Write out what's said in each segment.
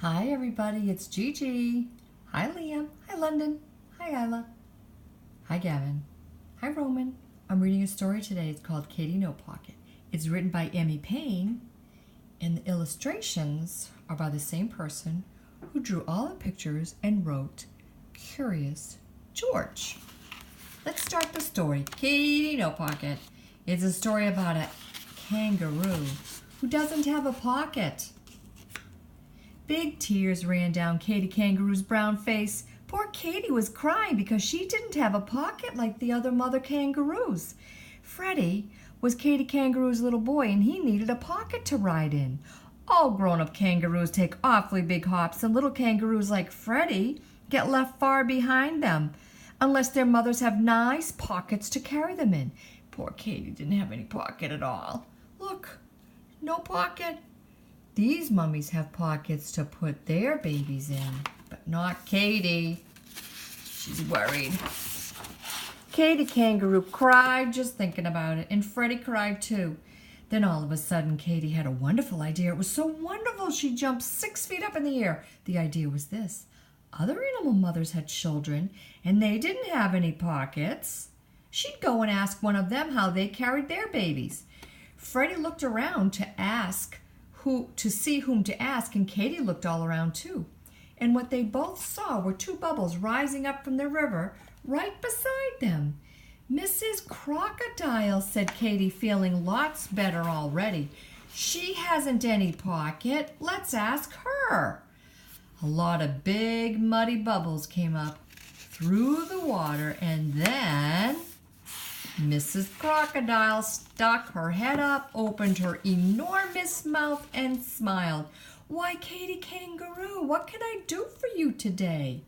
Hi everybody, it's Gigi. Hi Liam. Hi London. Hi Isla. Hi Gavin. Hi Roman. I'm reading a story today. It's called Katy No Pocket. It's written by Emmy Payne, and the illustrations are by the same person who drew all the pictures and wrote Curious George. Let's start the story. Katy No Pocket. It's a story about a kangaroo who doesn't have a pocket. Big tears ran down Katy Kangaroo's brown face. Poor Katy was crying because she didn't have a pocket like the other mother kangaroos. Freddie was Katy Kangaroo's little boy, and he needed a pocket to ride in. All grown-up kangaroos take awfully big hops, and little kangaroos like Freddie get left far behind them, unless their mothers have nice pockets to carry them in. Poor Katy didn't have any pocket at all. Look, no pocket. These mummies have pockets to put their babies in, but not Katy. She's worried. Katy Kangaroo cried just thinking about it, and Freddie cried too. Then all of a sudden, Katy had a wonderful idea. It was so wonderful she jumped 6 feet up in the air. The idea was this. Other animal mothers had children, and they didn't have any pockets. She'd go and ask one of them how they carried their babies. Freddie looked around to see whom to ask, and Katy looked all around too. And what they both saw were two bubbles rising up from the river right beside them. Mrs. Crocodile, said Katy, feeling lots better already. She hasn't any pocket. Let's ask her. A lot of big muddy bubbles came up through the water, and then Mrs. Crocodile stuck her head up, opened her enormous mouth, and smiled. Why, Katy Kangaroo, what can I do for you today?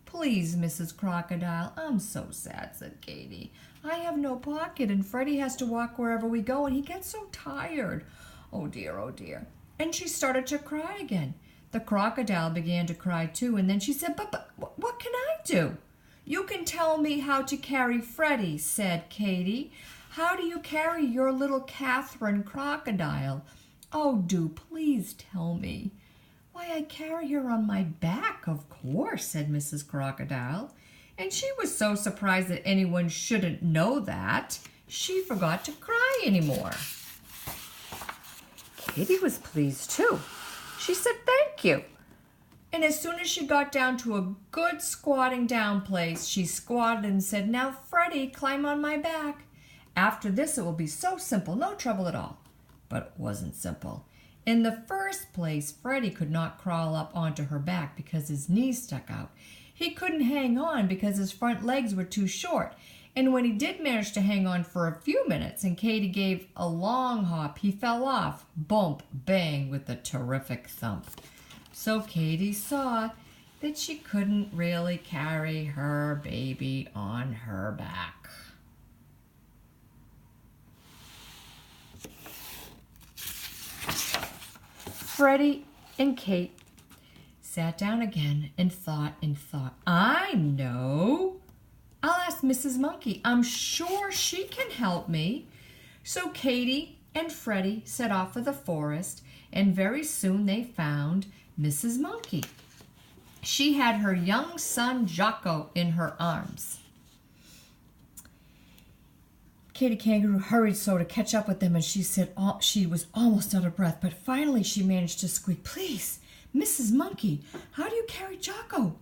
Please, Mrs. Crocodile, I'm so sad, said Katy. I have no pocket, and Freddie has to walk wherever we go, and he gets so tired. Oh dear, oh dear. And she started to cry again. The crocodile began to cry too, and then she said, but what can I do? You can tell me how to carry Freddie, said Katy. How do you carry your little Catherine Crocodile? Oh, do please tell me. Why, I carry her on my back, of course, said Mrs. Crocodile. And she was so surprised that anyone shouldn't know that, she forgot to cry anymore. Katy was pleased too. She said, thank you. And as soon as she got down to a good squatting down place, she squatted and said, now, Freddie, climb on my back. After this, it will be so simple, no trouble at all. But it wasn't simple. In the first place, Freddie could not crawl up onto her back because his knees stuck out. He couldn't hang on because his front legs were too short. And when he did manage to hang on for a few minutes and Katy gave a long hop, he fell off, bump, bang, with a terrific thump. So Katy saw that she couldn't really carry her baby on her back. Freddie and Kate sat down again and thought. I know. I'll ask Mrs. Monkey. I'm sure she can help me. So Katy and Freddie set off for the forest, and very soon they found Mrs. Monkey. She had her young son Jocko in her arms. Katy Kangaroo hurried so to catch up with them, and she said she was almost out of breath, but finally she managed to squeak, please, Mrs. Monkey, how do you carry Jocko?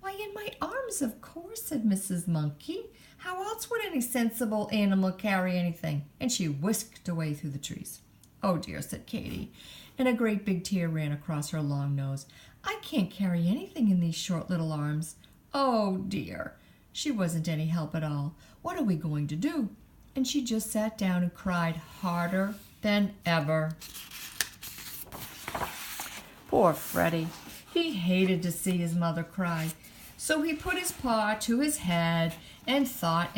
Why, in my arms, of course, said Mrs. Monkey. How else would any sensible animal carry anything? And she whisked away through the trees. Oh dear, said Katy, and a great big tear ran across her long nose. I can't carry anything in these short little arms. Oh dear, she wasn't any help at all. What are we going to do? And she just sat down and cried harder than ever. Poor Freddie. He hated to see his mother cry. So he put his paw to his head and thought.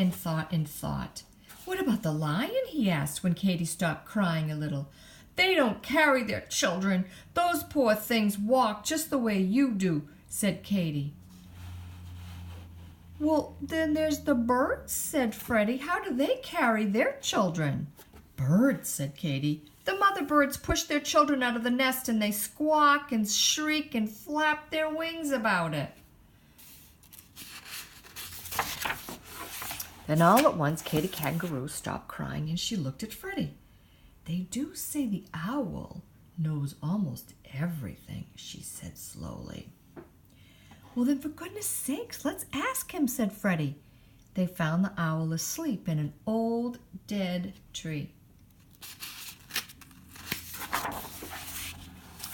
What about the lion? He asked when Katy stopped crying a little. They don't carry their children. Those poor things walk just the way you do, said Katy. Well, then there's the birds, said Freddie. How do they carry their children? Birds, said Katy. The mother birds push their children out of the nest and they squawk and shriek and flap their wings about it. Then all at once Katy Kangaroo stopped crying and she looked at Freddie. They do say the owl knows almost everything, she said slowly. Well, then for goodness sakes, let's ask him, said Freddie. They found the owl asleep in an old dead tree.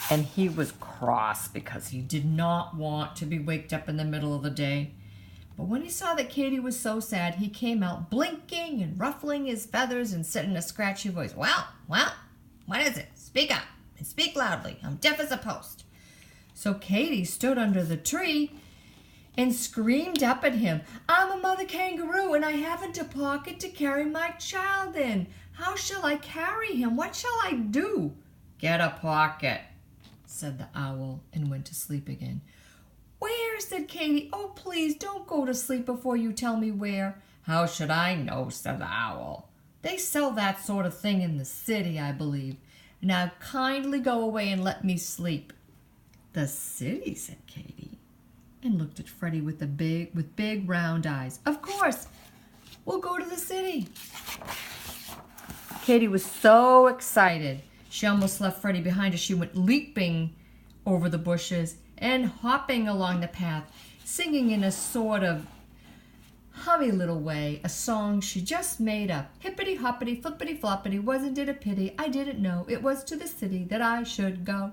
And he was cross because he did not want to be waked up in the middle of the day. But when he saw that Katy was so sad, he came out blinking and ruffling his feathers and said in a scratchy voice, Well, what is it? Speak up and speak loudly. I'm deaf as a post. So Katy stood under the tree and screamed up at him, I'm a mother kangaroo and I haven't a pocket to carry my child in. How shall I carry him? What shall I do? Get a pocket, said the owl, and went to sleep again. Where? Said Katy. Oh, please don't go to sleep before you tell me where. How should I know? Said the owl. They sell that sort of thing in the city, I believe. Now kindly go away and let me sleep. The city, said Katy, and looked at Freddie with big round eyes. Of course, we'll go to the city. Katy was so excited. She almost left Freddie behind as she went leaping over the bushes and hopping along the path, singing in a sort of hummy little way a song she just made up. Hippity hoppity flippity floppity, wasn't it a pity? I didn't know it was to the city that I should go.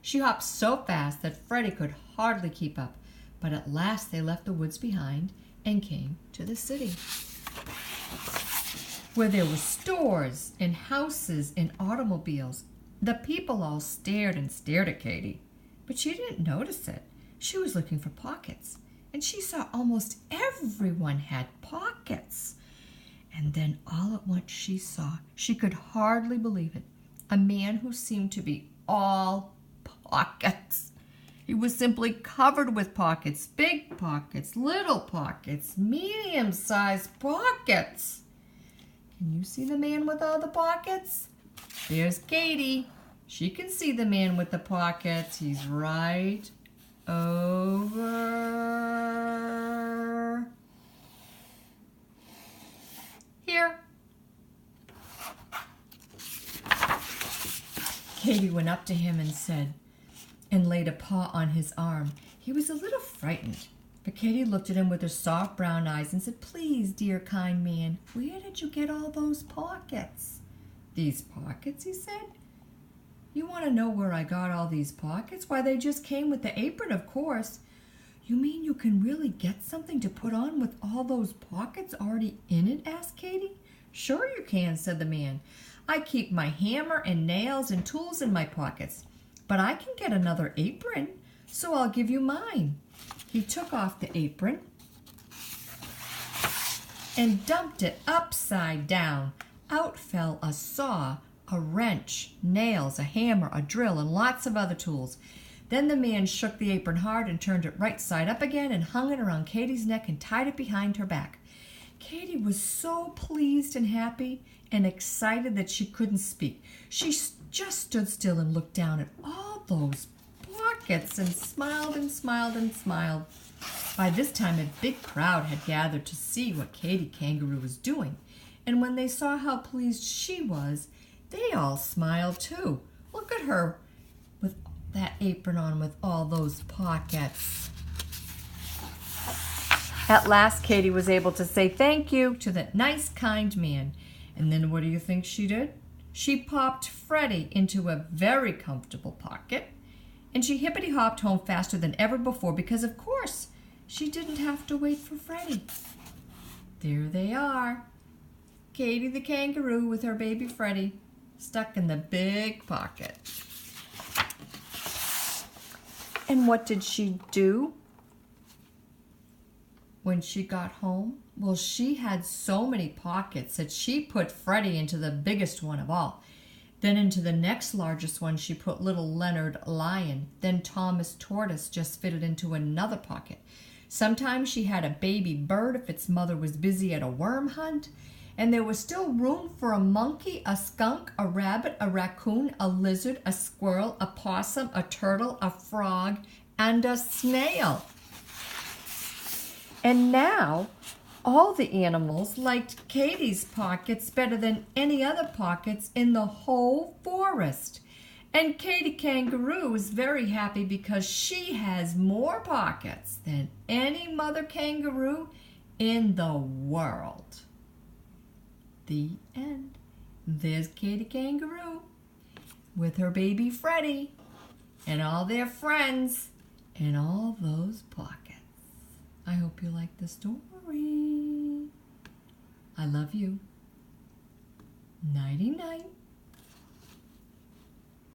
She hopped so fast that Freddie could hardly keep up, but at last they left the woods behind and came to the city, where there were stores and houses and automobiles. The people all stared and stared at Katy, but she didn't notice it. She was looking for pockets, and she saw almost everyone had pockets. And then all at once she could hardly believe it, a man who seemed to be all pockets. He was simply covered with pockets, big pockets, little pockets, medium-sized pockets. Can you see the man with all the pockets? There's Katy. She can see the man with the pockets. He's right over here. Katy went up to him and laid a paw on his arm. He was a little frightened, but Katy looked at him with her soft brown eyes and said, Please, dear kind man, where did you get all those pockets? These pockets, he said. You want to know where I got all these pockets? Why, they just came with the apron, of course. You mean you can really get something to put on with all those pockets already in it? Asked Katy. Sure you can, said the man. I keep my hammer and nails and tools in my pockets, but I can get another apron, so I'll give you mine. He took off the apron and dumped it upside down. Out fell a saw, a wrench, nails, a hammer, a drill, and lots of other tools. Then the man shook the apron hard and turned it right side up again and hung it around Katy's neck and tied it behind her back. Katy was so pleased and happy and excited that she couldn't speak. She just stood still and looked down at all those pockets and smiled and smiled and smiled. By this time, a big crowd had gathered to see what Katy Kangaroo was doing, and when they saw how pleased she was, they all smiled too. Look at her with that apron on with all those pockets. At last, Katy was able to say thank you to that nice, kind man. And then what do you think she did? She popped Freddie into a very comfortable pocket, and she hippity-hopped home faster than ever before because, of course, she didn't have to wait for Freddie. There they are, Katy the kangaroo with her baby Freddie stuck in the big pocket. And what did she do when she got home? Well, she had so many pockets that she put Freddie into the biggest one of all. Then into the next largest one, she put little Leonard Lion. Then Thomas Tortoise just fitted into another pocket. Sometimes she had a baby bird if its mother was busy at a worm hunt. and there was still room for a monkey, a skunk, a rabbit, a raccoon, a lizard, a squirrel, a possum, a turtle, a frog, and a snail. And now all the animals liked Katy's pockets better than any other pockets in the whole forest. And Katy Kangaroo is very happy because she has more pockets than any mother kangaroo in the world. The end. There's Katy Kangaroo with her baby Freddie and all their friends and all those pockets. I hope you like the story. I love you. Nighty night.